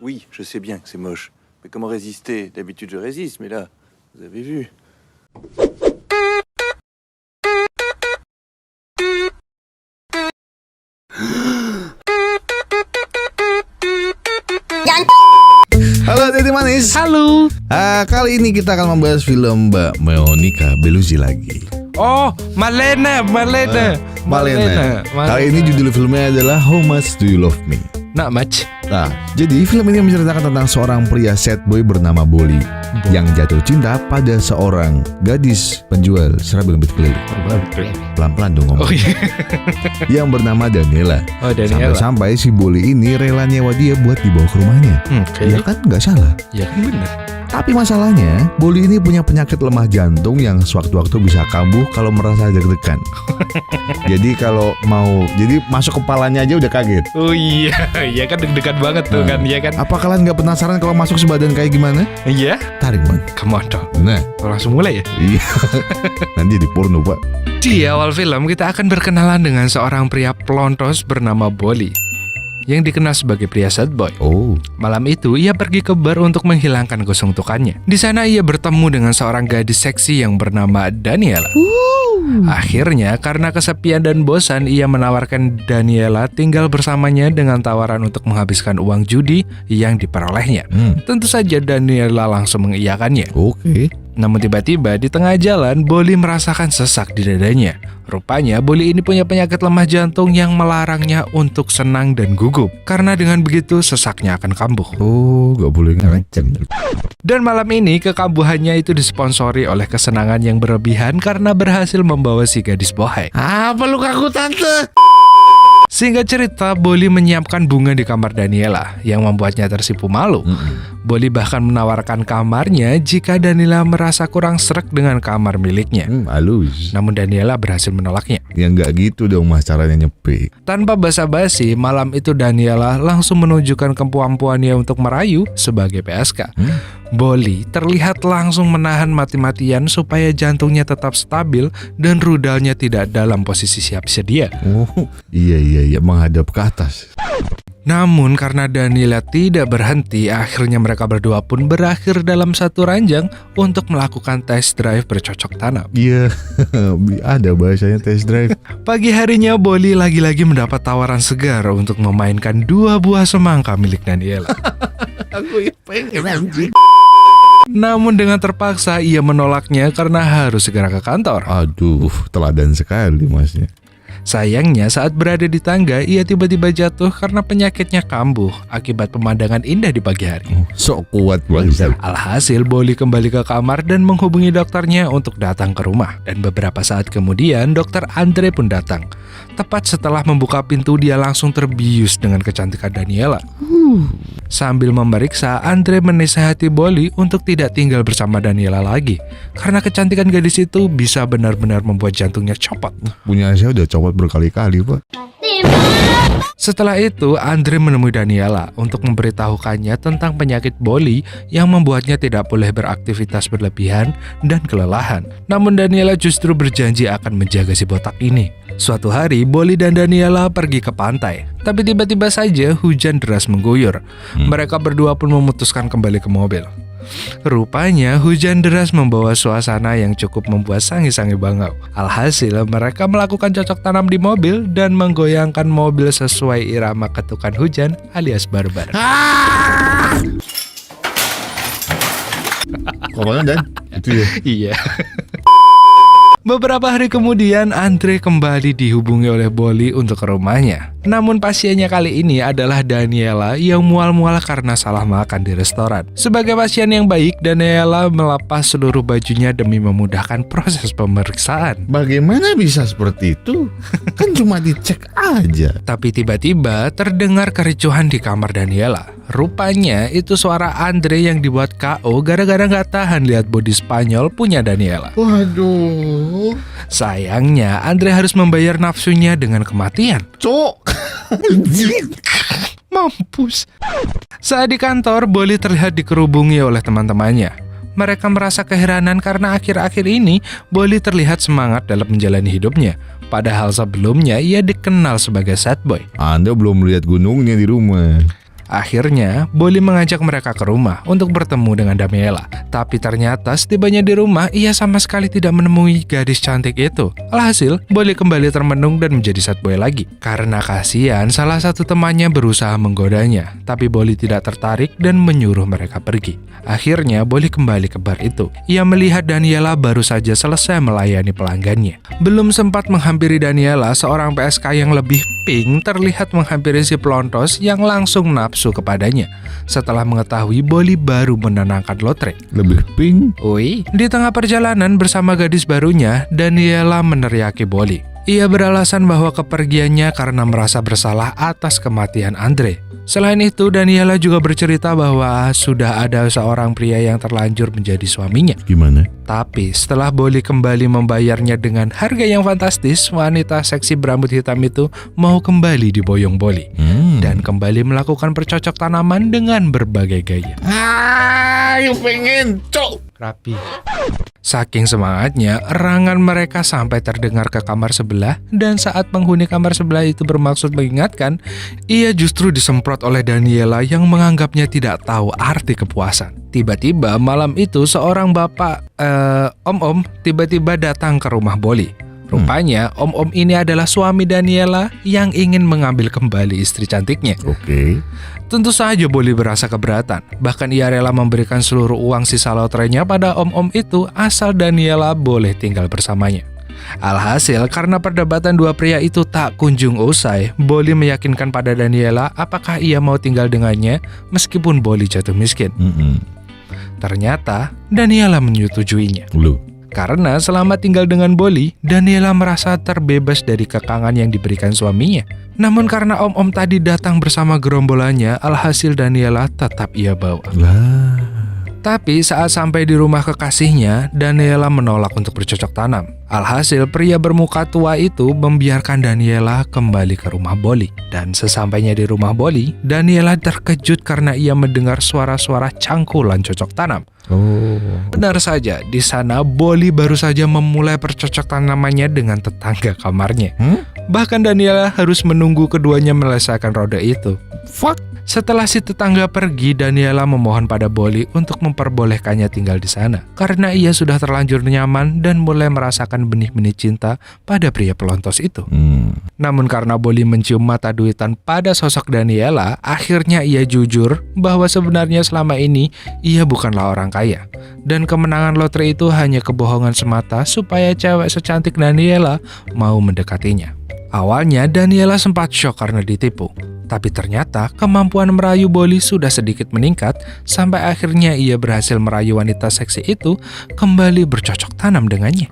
Oui, je sais bien que c'est moche. Mais comment résister? D'habitude, je résiste, mais là, vous avez vu. Halo Titi Manis. Halo. Kali ini kita akan membahas film Mbak Monica Bellucci lagi. Oh, Malena. Kali ini judul filmnya adalah How Much Do You Love Me? Not much. Nah, jadi film ini menceritakan tentang seorang pria sad boy bernama Bolly yang jatuh cinta pada seorang gadis penjual serabi lembut keliling. Pelan-pelan dong ngomong. Oh iya. Yang bernama Daniela. Oh, Daniela. Sampai-sampai si Bolly ini rela nyewa dia buat dibawa ke rumahnya. Ya kan nggak salah. Ya kan benar. Tapi masalahnya, Bolly ini punya penyakit lemah jantung yang sewaktu-waktu bisa kambuh kalau merasa deg-degan. Jadi masuk kepalanya aja udah kaget. Oh iya, iya kan deg-degan banget tuh kan, iya kan. Apa kalian nggak penasaran kalau masuk sebadan kayak gimana? Iya. Tarik man. Come on dong. Nah, langsung mulai ya. Iya. Nanti di porno pak. Di awal film kita akan berkenalan dengan seorang pria pelontos bernama Bolly yang dikenal sebagai pria sad boy. Oh. Malam itu ia pergi ke bar untuk menghilangkan kesuntukannya. Di sana ia bertemu dengan seorang gadis seksi yang bernama Daniela. Akhirnya karena kesepian dan bosan, ia menawarkan Daniela tinggal bersamanya dengan tawaran untuk menghabiskan uang judi yang diperolehnya. Tentu saja Daniela langsung mengiyakannya. Oke. Namun tiba-tiba di tengah jalan, Bolly merasakan sesak di dadanya. Rupanya Bolly ini punya penyakit lemah jantung yang melarangnya untuk senang dan gugup. Karena dengan begitu sesaknya akan kambuh. Oh, gak boleh ngaceng. Dan malam ini kekambuhannya itu disponsori oleh kesenangan yang berlebihan karena berhasil membawa si gadis bohai. Apa lukaku tante? Singkat cerita, Bolly menyiapkan bunga di kamar Daniela yang membuatnya tersipu malu. Bolly bahkan menawarkan kamarnya jika Daniela merasa kurang srek dengan kamar miliknya. Halus. Namun Daniela berhasil menolaknya. Ya nggak gitu dong mas, caranya nyepik. Tanpa basa-basi, malam itu Daniela langsung menunjukkan kemampuannya untuk merayu sebagai PSK. Bolly terlihat langsung menahan mati-matian supaya jantungnya tetap stabil dan rudalnya tidak dalam posisi siap sedia. Oh iya menghadap ke atas. Namun karena Daniela tidak berhenti, akhirnya mereka berdua pun berakhir dalam satu ranjang untuk melakukan test drive bercocok tanam. Iya, ada bahasanya test drive. Pagi harinya Bolly lagi-lagi mendapat tawaran segar untuk memainkan 2 buah semangka milik Daniela. Aku pengen anjing. Namun dengan terpaksa ia menolaknya karena harus segera ke kantor. Aduh, teladan sekali masnya. Sayangnya saat berada di tangga, ia tiba-tiba jatuh karena penyakitnya kambuh akibat pemandangan indah di pagi hari. Sok kuat banget. Alhasil Bolly kembali ke kamar dan menghubungi dokternya untuk datang ke rumah. Dan beberapa saat kemudian dokter Andre pun datang. Tepat setelah membuka pintu, dia langsung terbius dengan kecantikan Daniela. Sambil memeriksa, Andre menasihati Bolly untuk tidak tinggal bersama Daniela lagi karena kecantikan gadis itu bisa benar-benar membuat jantungnya copot. Punya saya udah copot berkali-kali pak. Setelah itu, Andre menemui Daniela untuk memberitahukannya tentang penyakit Bolly yang membuatnya tidak boleh beraktivitas berlebihan dan kelelahan. Namun Daniela justru berjanji akan menjaga si botak ini. Suatu hari, Bolly dan Daniela pergi ke pantai. Tapi tiba-tiba saja hujan deras mengguyur. Mereka berdua pun memutuskan kembali ke mobil. Rupanya hujan deras membawa suasana yang cukup membuat sangi-sangi bangau. Alhasil mereka melakukan cocok tanam di mobil dan menggoyangkan mobil sesuai irama ketukan hujan alias barbar. Komandan dan itu ya. Iya. Beberapa hari kemudian, Andre kembali dihubungi oleh Bolly untuk ke rumahnya. Namun pasiennya kali ini adalah Daniela yang mual-mual karena salah makan di restoran. Sebagai pasien yang baik, Daniela melepas seluruh bajunya demi memudahkan proses pemeriksaan. Bagaimana bisa seperti itu? Kan cuma dicek aja. Tapi tiba-tiba terdengar kericuhan di kamar Daniela. Rupanya itu suara Andre yang dibuat KO gara-gara gak tahan lihat body Spanyol punya Daniela. Waduh. Sayangnya Andre harus membayar nafsunya dengan kematian. Cok. Mampus. Saat di kantor, Bolly terlihat dikerubungi oleh teman-temannya. Mereka merasa keheranan karena akhir-akhir ini Bolly terlihat semangat dalam menjalani hidupnya. Padahal sebelumnya ia dikenal sebagai sad boy. Anda belum melihat gunungnya di rumah. Akhirnya, Bolly mengajak mereka ke rumah untuk bertemu dengan Daniela. Tapi ternyata setibanya di rumah, ia sama sekali tidak menemui gadis cantik itu. Alhasil, Bolly kembali termenung dan menjadi sad boy lagi. Karena kasihan, salah satu temannya berusaha menggodanya. Tapi Bolly tidak tertarik dan menyuruh mereka pergi. Akhirnya, Bolly kembali ke bar itu. Ia melihat Daniela baru saja selesai melayani pelanggannya. Belum sempat menghampiri Daniela, seorang PSK yang lebih pink terlihat menghampiri si pelontos yang langsung nafsu kepadanya. Setelah mengetahui Bolly baru menenangkan lotre. Lebih pink. Oi, di tengah perjalanan bersama gadis barunya, Daniela meneriaki Bolly. Ia beralasan bahwa kepergiannya karena merasa bersalah atas kematian Andre. Selain itu, Daniela juga bercerita bahwa sudah ada seorang pria yang terlanjur menjadi suaminya. Gimana? Tapi setelah Bolly kembali membayarnya dengan harga yang fantastis, wanita seksi berambut hitam itu mau kembali diboyong Bolly. Dan kembali melakukan percocok tanaman dengan berbagai gaya. Ayo pengen, cok. Rapi. Saking semangatnya, erangan mereka sampai terdengar ke kamar sebelah, dan saat penghuni kamar sebelah itu bermaksud mengingatkan, ia justru disemprot oleh Daniela yang menganggapnya tidak tahu arti kepuasan. Tiba-tiba malam itu seorang bapak, om-om, tiba-tiba datang ke rumah Bolly. Rupanya om-om ini adalah suami Daniela yang ingin mengambil kembali istri cantiknya. Oke. Tentu saja Bolly berasa keberatan. Bahkan ia rela memberikan seluruh uang sisa lotrenya pada om-om itu asal Daniela boleh tinggal bersamanya. Alhasil, karena perdebatan dua pria itu tak kunjung usai, Bolly meyakinkan pada Daniela apakah ia mau tinggal dengannya meskipun Bolly jatuh miskin. Ternyata Daniela menyetujuinya. Karena selama tinggal dengan Bolly, Daniela merasa terbebas dari kekangan yang diberikan suaminya. Namun karena om-om tadi datang bersama gerombolannya, alhasil Daniela tetap ia bawa. Tapi saat sampai di rumah kekasihnya, Daniela menolak untuk bercocok tanam. Alhasil pria bermuka tua itu membiarkan Daniela kembali ke rumah Bolly. Dan sesampainya di rumah Bolly, Daniela terkejut karena ia mendengar suara-suara cangkulan cocok tanam. Benar saja, di sana Bolly baru saja memulai percocok tanamannya dengan tetangga kamarnya. Bahkan Daniela harus menunggu keduanya menyelesaikan roda itu. Setelah si tetangga pergi, Daniela memohon pada Bolly untuk memperbolehkannya tinggal di sana. Karena ia sudah terlanjur nyaman dan mulai merasakan benih-benih cinta pada pria pelontos itu. Namun karena Bolly mencium mata duitan pada sosok Daniela, akhirnya ia jujur bahwa sebenarnya selama ini ia bukanlah orang kaya. Dan kemenangan lotre itu hanya kebohongan semata supaya cewek secantik Daniela mau mendekatinya. Awalnya Daniela sempat syok karena ditipu. Tapi ternyata kemampuan merayu Bolly sudah sedikit meningkat sampai akhirnya ia berhasil merayu wanita seksi itu kembali bercocok tanam dengannya.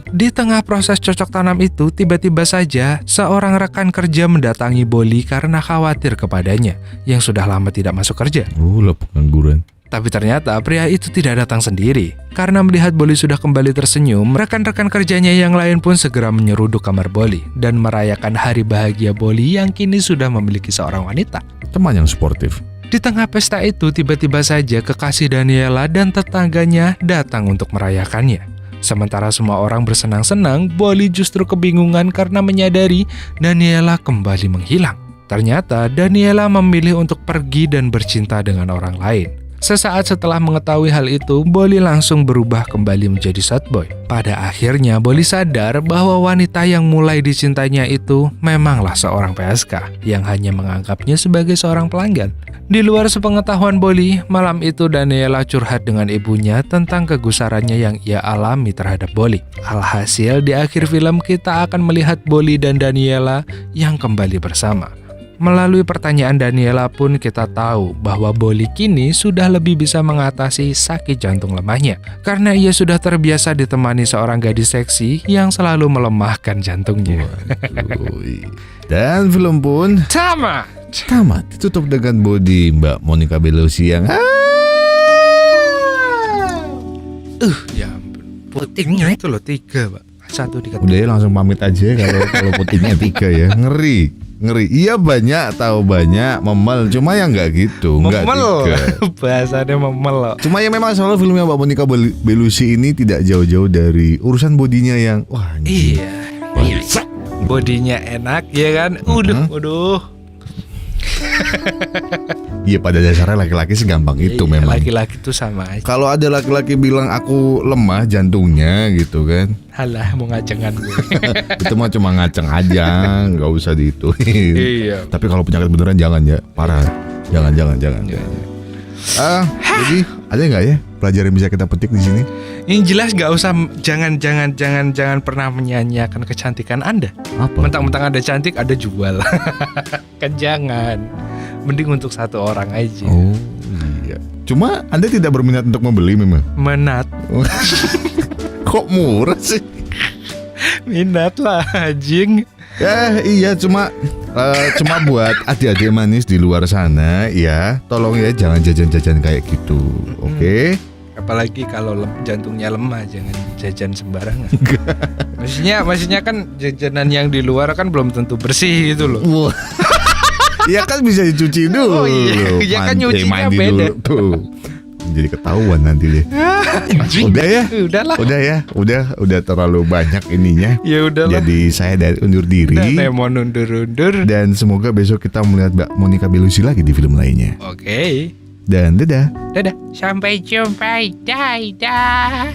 Di tengah proses cocok tanam itu, tiba-tiba saja seorang rekan kerja mendatangi Bolly karena khawatir kepadanya yang sudah lama tidak masuk kerja. Lah pengangguran. Tapi ternyata pria itu tidak datang sendiri. Karena melihat Bolly sudah kembali tersenyum, rekan-rekan kerjanya yang lain pun segera menyeruduk kamar Bolly dan merayakan hari bahagia Bolly yang kini sudah memiliki seorang wanita. Teman yang sportif. Di tengah pesta itu, tiba-tiba saja kekasih Daniela dan tetangganya datang untuk merayakannya. Sementara semua orang bersenang-senang, Bolly justru kebingungan karena menyadari Daniela kembali menghilang. Ternyata Daniela memilih untuk pergi dan bercinta dengan orang lain. Sesaat setelah mengetahui hal itu, Bolly langsung berubah kembali menjadi sad boy. Pada akhirnya, Bolly sadar bahwa wanita yang mulai dicintainya itu memanglah seorang PSK yang hanya menganggapnya sebagai seorang pelanggan. Di luar sepengetahuan Bolly, malam itu Daniela curhat dengan ibunya tentang kegusarannya yang ia alami terhadap Bolly. Alhasil, di akhir film kita akan melihat Bolly dan Daniela yang kembali bersama. Melalui pertanyaan Daniela pun kita tahu bahwa Bolly kini sudah lebih bisa mengatasi sakit jantung lemahnya karena ia sudah terbiasa ditemani seorang gadis seksi yang selalu melemahkan jantungnya. Dan film pun tamat. Ditutup dengan body Mbak Monica Belluci yang ya ampun. Putingnya itu loh 3, Pak. 1 dikata. Udah ya langsung pamit aja kalau putingnya 3 ya. Ngeri. Iya banyak, tahu banyak, memel. Cuma yang nggak gitu, nggak 3. Bahasanya memel loh. Cuma ya memang soal filmnya Mbak Monica Belluci ini tidak jauh-jauh dari urusan bodinya yang wah anjing. Iya. Bodinya enak ya kan. Uduh. Iya, pada dasarnya laki-laki segampang itu Iya, memang. laki-laki tuh sama aja. Kalau ada laki-laki bilang aku lemah jantungnya gitu kan, Halah, mau ngacengan gue. itu mah cuma ngaceng aja, nggak usah diituin. Iya. Tapi kalau penyakit beneran jangan ya, parah. Jangan. Jadi ada nggak ya pelajaran yang bisa kita petik di sini? Yang jelas nggak usah, jangan pernah menyanyiakan kecantikan Anda. Apa? Mentang-mentang Anda cantik, Anda jual. Kan jangan. Mending untuk satu orang aja. Oh iya. Cuma Anda tidak berminat untuk membeli memang. Menat. Kok murah sih? Minat lah, anjing. Ya iya, cuma buat adik-adik manis di luar sana ya, tolong ya jangan jajan-jajan kayak gitu, oke? Apalagi kalau jantungnya lemah, jangan jajan sembarangan. Maksudnya kan jajanan yang di luar kan belum tentu bersih gitu loh. Wah. Ya kan bisa dicuci dulu. Oh iya, ya kan nyucinya mandi beda. dulu tuh. Jadi ketahuan nanti deh. Udah ya? Udahlah. Udah ya? Udah terlalu banyak ininya. Ya udahlah. Jadi saya undur diri. Udah, mau undur-undur. Dan semoga besok kita melihat Mbak Monica Belluci lagi di film lainnya. Oke. Dan dadah. Dadah. Sampai jumpa. Dah.